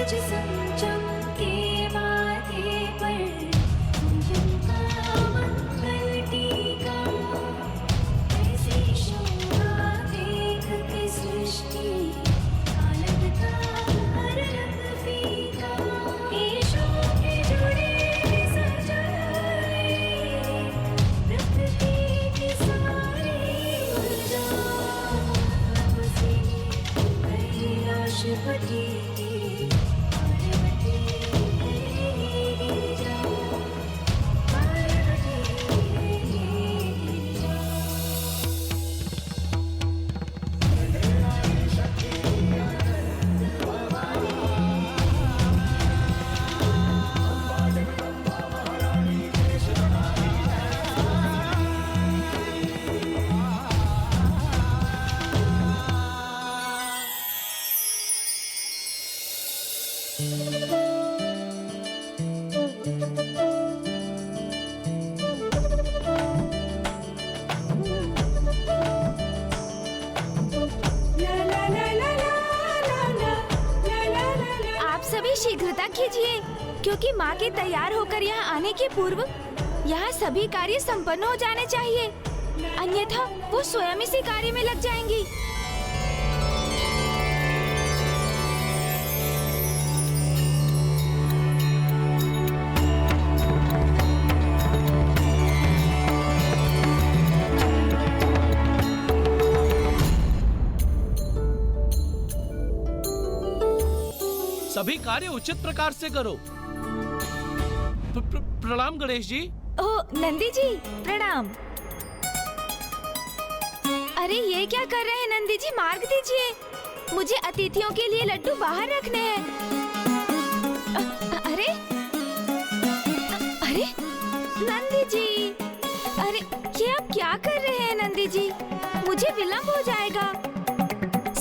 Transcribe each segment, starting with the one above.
तेज चमके माथे पर कुमकुम का मंगल टीका। ऐसी शोभा देख के सृष्टि का लगता हर रंग फीका। केशों के जुड़े सजाए प्रकृति के सारे गुलजार से कैलाशपति पार्वती गिरिजा, पार्वती गिरिजा। आप सभी शीघ्रता कीजिए, क्योंकि माँ के तैयार होकर यहाँ आने के पूर्व यहाँ सभी कार्य संपन्न हो जाने चाहिए, अन्यथा वो स्वयं इसी कार्य में लग जाएंगी। सभी कार्य उचित प्रकार से करो। प्रणाम गणेश जी। ओह नंदी जी, प्रणाम। अरे ये क्या कर रहे हैं नंदी जी, मार्ग दीजिए। मुझे अतिथियों के लिए लड्डू बाहर रखने हैं। अरे अरे नंदी जी, अरे ये आप क्या कर रहे हैं नंदी जी? मुझे विलंब हो जाएगा।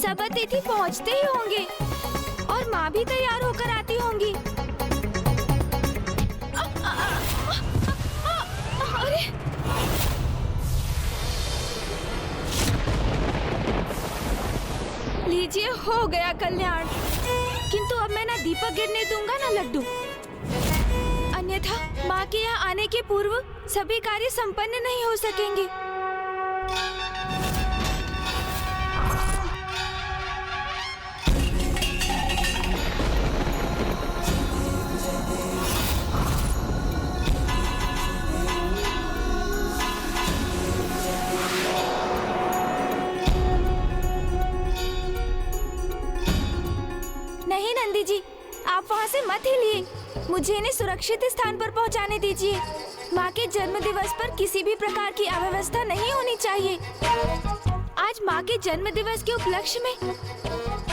सब अतिथि पहुंचते ही होंगे और माँ भी तैयार होकर आती होंगी। अरे लीजिए, हो गया कल्याण। किंतु अब मैं ना दीपक गिरने दूंगा ना लड्डू, अन्यथा माँ के यहाँ आने के पूर्व सभी कार्य संपन्न नहीं हो सकेंगे। नहीं नंदी जी, आप वहाँ से मत हिलिए। मुझे इन्हें सुरक्षित स्थान पर पहुँचाने दीजिए। माँ के जन्म दिवस पर किसी भी प्रकार की अव्यवस्था नहीं होनी चाहिए। आज माँ के जन्म दिवस के उपलक्ष्य में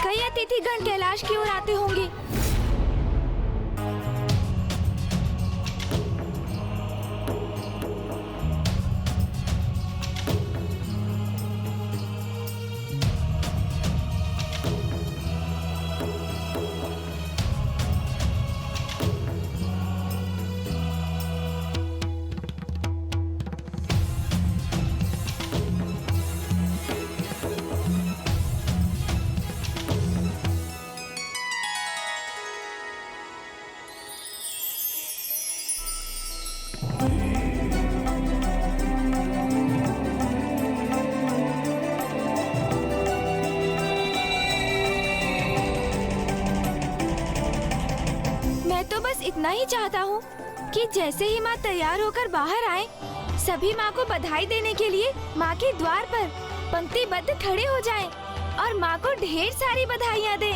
कई अतिथिगण कैलाश की ओर आते होंगे। इतना ही चाहता हूँ कि जैसे ही माँ तैयार होकर बाहर आए, सभी माँ को बधाई देने के लिए माँ के द्वार पर पंक्तिबद्ध खड़े हो जाएं और माँ को ढेर सारी बधाइयाँ दें।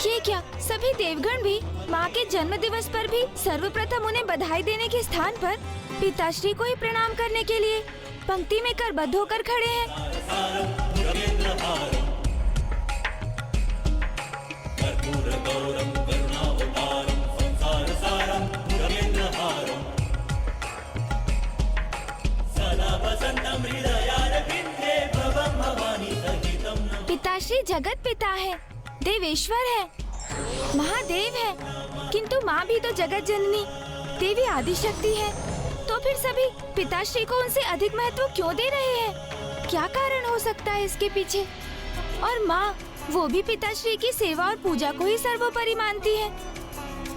ये क्या, सभी देवगण भी माँ के जन्म दिवस पर भी सर्वप्रथम उन्हें बधाई देने के स्थान पर पिताश्री को ही प्रणाम करने के लिए पंक्ति में करबद्ध होकर खड़े हैं। पिताश्री जगत पिता है, देवेश्वर है, महादेव है, किंतु माँ भी तो जगत जननी देवी आदिशक्ति है। तो फिर सभी पिताश्री को उनसे अधिक महत्व क्यों दे रहे हैं? क्या कारण हो सकता है इसके पीछे? और माँ, वो भी पिताश्री की सेवा और पूजा को ही सर्वोपरि मानती है।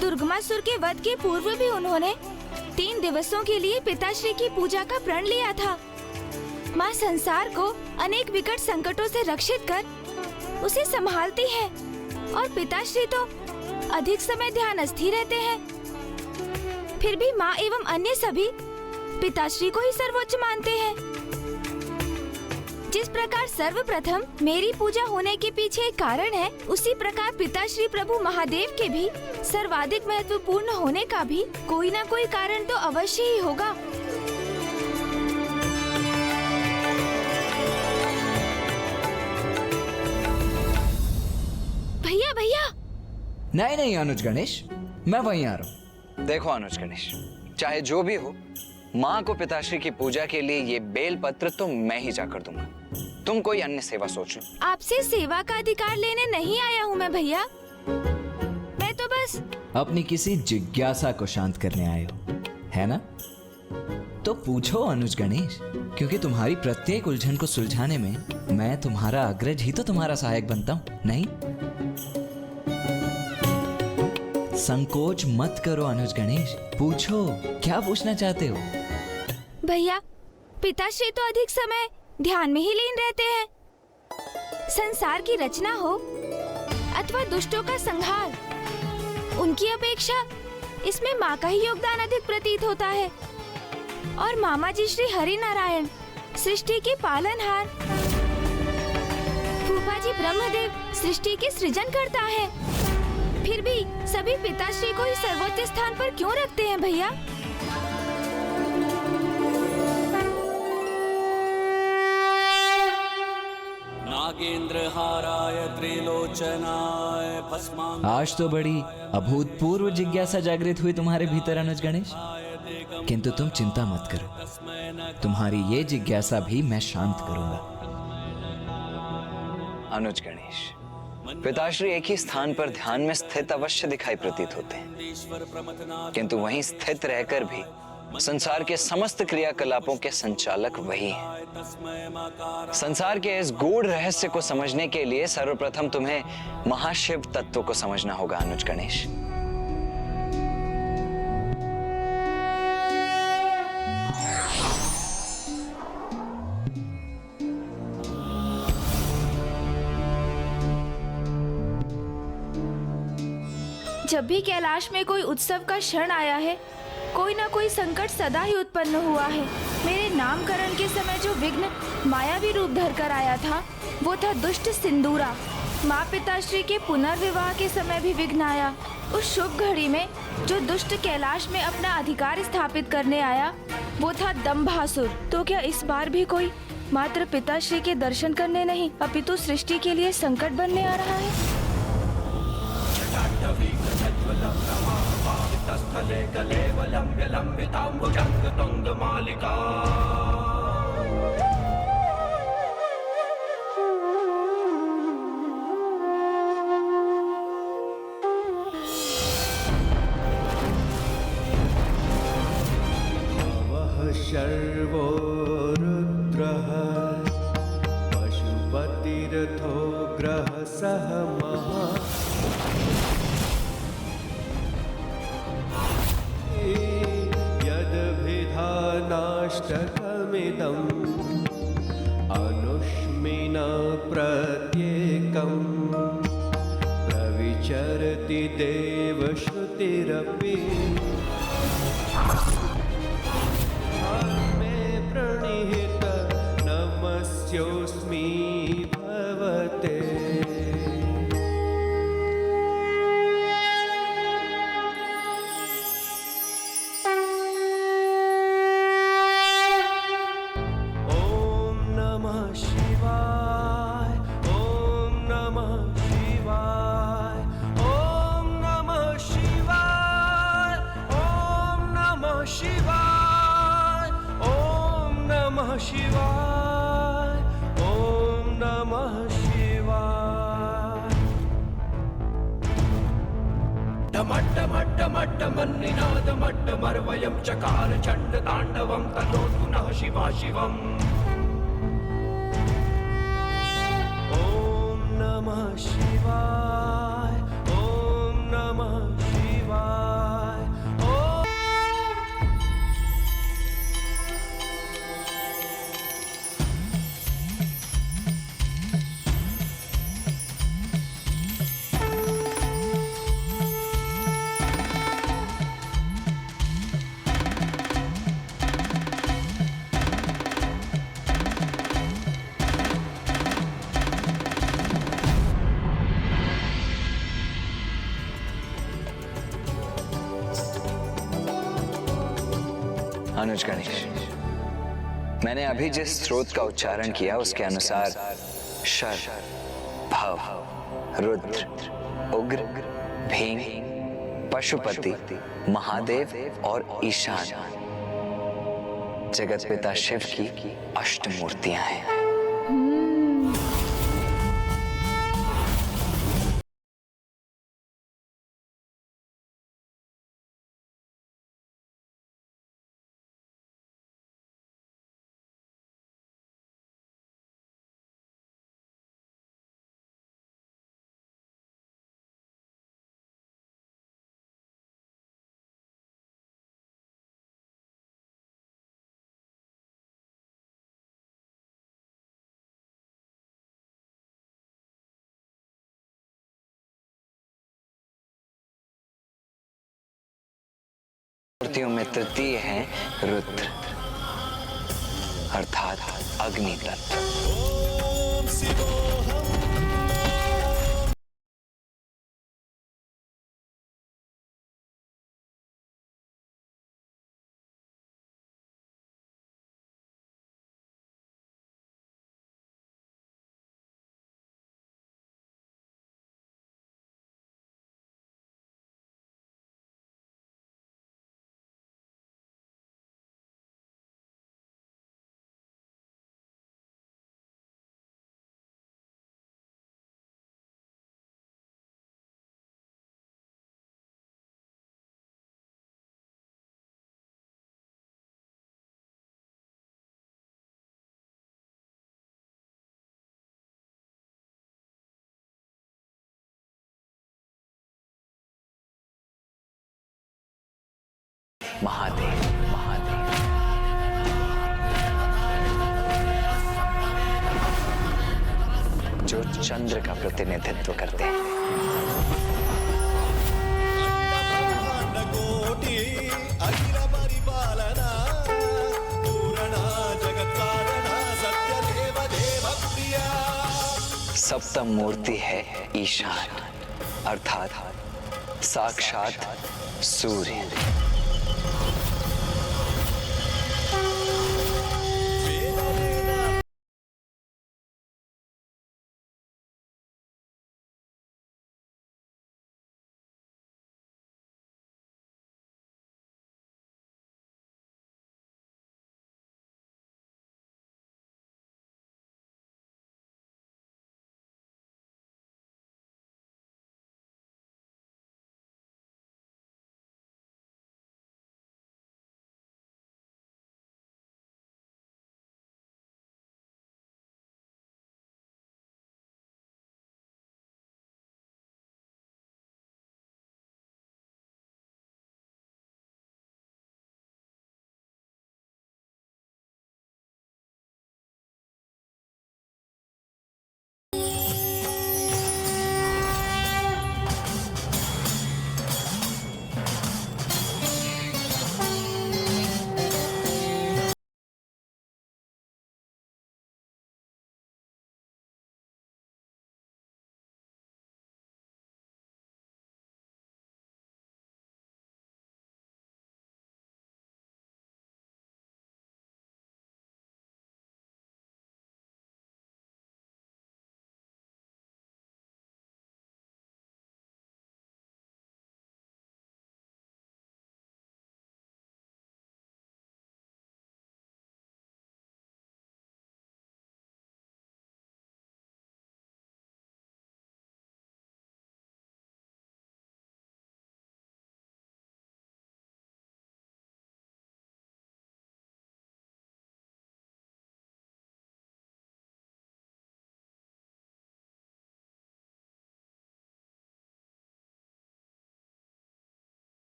दुर्गमासुर के वध के पूर्व भी उन्होंने 3 दिवसों के लिए पिताश्री की पूजा का प्रण लिया था। माँ संसार को अनेक विकट संकटों से रक्षित कर उसे संभालती है और पिताश्री तो अधिक समय ध्यानस्थ ही रहते हैं। फिर भी माँ एवं अन्य सभी पिताश्री को ही सर्वोच्च मानते हैं। जिस प्रकार सर्वप्रथम मेरी पूजा होने के पीछे एक कारण है, उसी प्रकार पिताश्री प्रभु महादेव के भी सर्वाधिक महत्वपूर्ण होने का भी कोई न कोई कारण तो अवश्य ही होगा। भैया भैया, नहीं अनुज गणेश, मैं वहीं आ रहा हूँ। देखो अनुज गणेश, चाहे जो भी हो, माँ को पिताश्री की पूजा के लिए ये बेल पत्र तो मैं ही जाकर दूंगा। तुम कोई अन्य सेवा सोच लो। आपसे सेवा का अधिकार लेने नहीं आया हूँ मैं भैया, मैं तो बस अपनी किसी जिज्ञासा को शांत करने आए हो, है ना? तो पूछो अनुज गणेश, क्योंकि तुम्हारी प्रत्येक उलझन को सुलझाने में मैं तुम्हारा अग्रज ही तो तुम्हारा सहायक बनता हूँ, नहीं? संकोच मत करो अनुज गणेश, पूछो, क्या पूछना चाहते हो? भैया, पिताश्री तो अधिक समय ध्यान में ही लीन रहते हैं। संसार की रचना हो अथवा दुष्टों का संहार, उनकी अपेक्षा इसमें माँ का ही योगदान अधिक प्रतीत होता है। और मामा जी श्री हरि नारायण, सृष्टि के पालनहार, फूफा जी ब्रह्मदेव सृष्टि के सृजन करता है। फिर भी सभी पिताश्री को ही सर्वोच्च स्थान पर क्यों रखते हैं भैया? नागेंद्रहाराय त्रिलोचनाय भस्मांग। आज तो बड़ी अभूतपूर्व जिज्ञासा जागृत हुई तुम्हारे भीतर अनुज गणेश, किंतु तुम चिंता मत करो, तुम्हारी ये जिज्ञासा भी मैं शांत करूंगा। अनुज गणेश, पिताश्री एक ही स्थान पर ध्यान में स्थित अवश्य दिखाई प्रतीत होते हैं, किंतु वहीं स्थित रहकर भी संसार के समस्त क्रियाकलापों के संचालक वही हैं। संसार के इस गूढ़ रहस्य को समझने के लिए सर्वप्रथम तुम्हें महाशिव तत्व को समझना होगा अनुज गणेश। जब भी कैलाश में कोई उत्सव का क्षण आया है, कोई ना कोई संकट सदा ही उत्पन्न हुआ है। मेरे नामकरण के समय जो विघ्न मायावी रूप धरकर आया था, वो था दुष्ट सिंदूरा। माँ पिताश्री के पुनर्विवाह के समय भी विघ्न आया। उस शुभ घड़ी में जो दुष्ट कैलाश में अपना अधिकार स्थापित करने आया, वो था दंभासुर। तो क्या इस बार भी कोई मात्र पिताश्री के दर्शन करने नहीं, अपितु सृष्टि के लिए संकट बनने आ रहा है? शर्वो रुद्रः पशुपतिरथो ग्रहसः महा यदभिधानाष्टकमिदम् अनुष्मिना प्रत्येकम् प्रविचरति देवश्रुतिरपि प्रणिहित नमस्योऽस्मि भवते। ॐ नमः शिवाय, ॐ नमः शिवाय, ॐ नमः शिवाय, ॐ नमः मन्निनादमट्टमर्वयं चकार चण्डताण्डवं तनोतु नः शिवा शिवम् ॐ नमः शिवाय ॐ नमः शिवाय ॐ अनुज गणेश, मैंने अभी जिस स्रोत का उच्चारण किया उसके अनुसार शर, भव, रुद्र, उग्र, भीम, पशुपति, महादेव और ईशान जगत पिता शिव की अष्टमूर्तियां हैं। मूर्तियों में तृतीय है रुद्र अर्थात अग्नि तत्व। महादेव, महादेव जो चंद्र का प्रतिनिधित्व करते हैं। कोटि अखिल परिपालना पूरणा जगत कारणा सत्य देव देव प्रिया। सप्तम मूर्ति है ईशान अर्थात साक्षात सूर्य।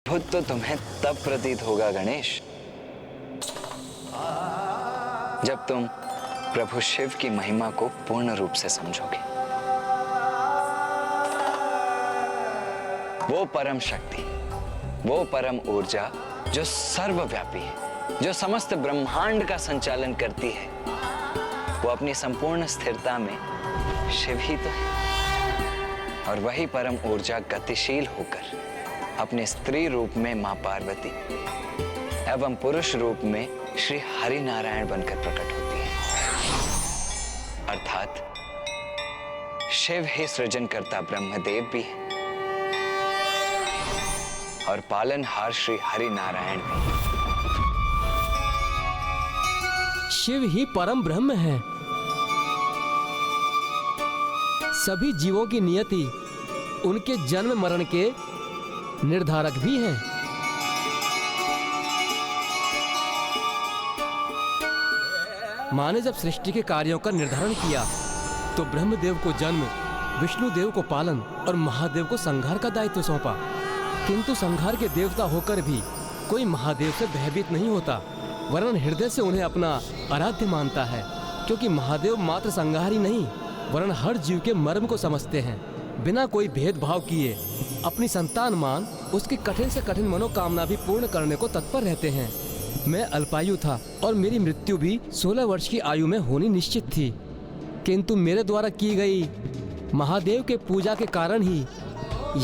अद्भुत तो तुम्हें तब प्रतीत होगा गणेश, जब तुम प्रभु शिव की महिमा को पूर्ण रूप से समझोगे। वो परम शक्ति, वो परम ऊर्जा जो सर्वव्यापी है, जो समस्त ब्रह्मांड का संचालन करती है, वो अपनी संपूर्ण स्थिरता में शिव ही तो है। और वही परम ऊर्जा गतिशील होकर अपने स्त्री रूप में मां पार्वती एवं पुरुष रूप में श्री हरि नारायण बनकर प्रकट होती है। अर्थात शिव ही सृजनकर्ता ब्रह्मदेव भी है और पालनहार श्री हरि नारायण भी। शिव ही परम ब्रह्म है। सभी जीवों की नियति उनके जन्म मरण के निर्धारक भी हैं। मां ने जब सृष्टि के कार्यों का निर्धारण किया तो ब्रह्मदेव को जन्म, विष्णुदेव को पालन और महादेव को संहार का दायित्व सौंपा। किंतु संहार के देवता होकर भी कोई महादेव से भयभीत नहीं होता, वरन हृदय से उन्हें अपना आराध्य मानता है, क्योंकि महादेव मात्र संहार ही नहीं वरन हर जीव के मर्म को समझते हैं। बिना कोई भेदभाव किए अपनी संतान मान उसकी कठिन से कठिन मनोकामना भी पूर्ण करने को तत्पर रहते हैं। मैं अल्पायु था और मेरी मृत्यु भी 16 वर्ष की आयु में होनी निश्चित थी, किंतु मेरे द्वारा की गई महादेव के पूजा के कारण ही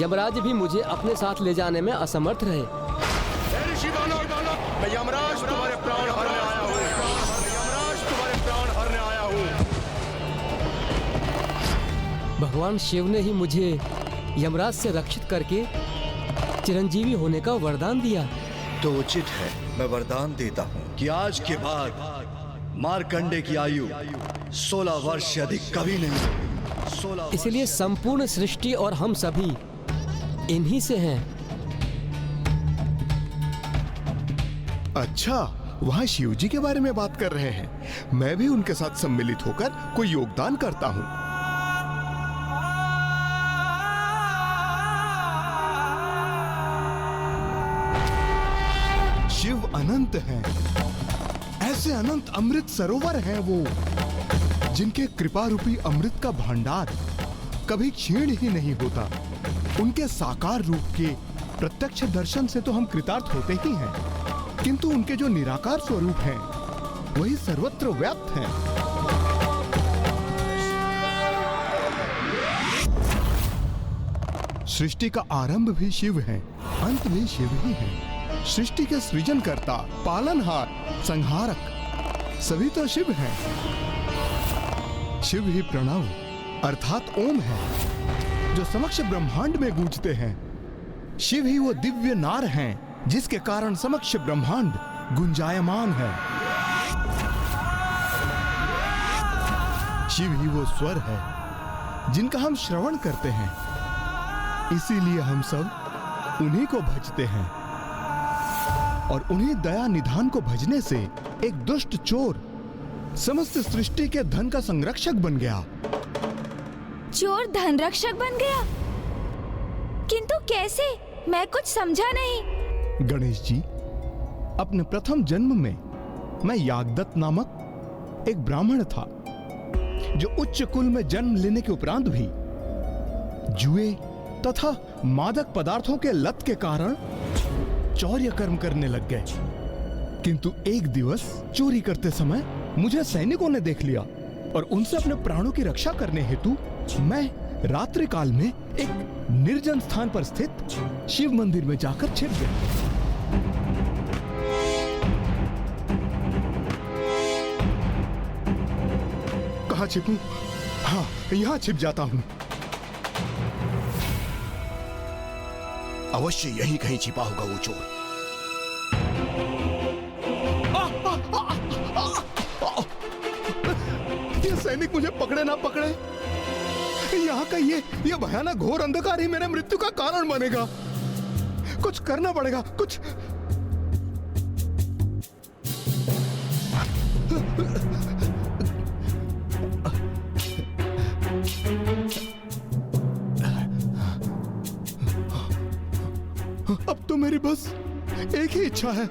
यमराज भी मुझे अपने साथ ले जाने में असमर्थ रहे। मैं यमराज तुम्हारे प्राण हरने आया हूँ। यमराज तुम्हारे प्राण हरने आया हूँ। भगवान शिव ने ही मुझे यमराज से रक्षित करके चिरंजीवी होने का वरदान दिया। तो उचित है, मैं वरदान देता हूँ कि आज के बाद मार्कंडे की आयु 16 वर्ष से अधिक कभी नहीं। 16 इसलिए संपूर्ण सृष्टि और हम सभी इन्हीं से हैं। अच्छा, वहाँ शिव जी के बारे में बात कर रहे हैं। मैं भी उनके साथ सम्मिलित होकर कोई योगदान करता हूँ। शिव अनंत हैं। ऐसे अनंत अमृत सरोवर हैं वो, जिनके कृपा रूपी अमृत का भंडार कभी क्षीण ही नहीं होता। उनके साकार रूप के प्रत्यक्ष दर्शन से तो हम कृतार्थ होते ही हैं, किंतु उनके जो निराकार स्वरूप हैं वही सर्वत्र व्याप्त हैं। सृष्टि का आरंभ भी शिव है, अंत भी शिव ही है। सृष्टि के सृजनकर्ता, पालनहार, संहारक सभी तो शिव हैं। शिव ही प्रणव अर्थात ओम है, जो समक्ष ब्रह्मांड में गूंजते हैं। शिव ही वो दिव्य नार हैं जिसके कारण समक्ष ब्रह्मांड गुंजायमान है। शिव ही वो स्वर है जिनका हम श्रवण करते हैं, इसीलिए हम सब उन्हीं को भजते हैं। और उन्हीं दया निधान को भजने से एक दुष्ट चोर समस्त सृष्टि के धन का संरक्षक बन गया। चोर धन रक्षक बन गया? किंतु कैसे? मैं कुछ समझा नहीं। गणेश जी, अपने प्रथम जन्म में मैं यागदत्त नामक एक ब्राह्मण था, जो उच्च कुल में जन्म लेने के उपरांत भी जुए तथा मादक पदार्थों के लत के कारण चौर्य कर्म करने लग गए। किंतु एक दिवस चोरी करते समय मुझे सैनिकों ने देख लिया और उनसे अपने प्राणों की रक्षा करने हेतु मैं रात्रि काल में एक निर्जन स्थान पर स्थित शिव मंदिर में जाकर छिप गया। कहाँ छिपूं? हाँ, यहाँ छिप जाता हूँ। अवश्य यही कहीं छिपा होगा वो चोर। ये सैनिक मुझे पकड़े ना पकड़े, यहाँ का ये भयानक घोर अंधकार ही मेरे मृत्यु का कारण बनेगा। कुछ करना पड़ेगा, कुछ। अब तो मेरी बस एक ही इच्छा है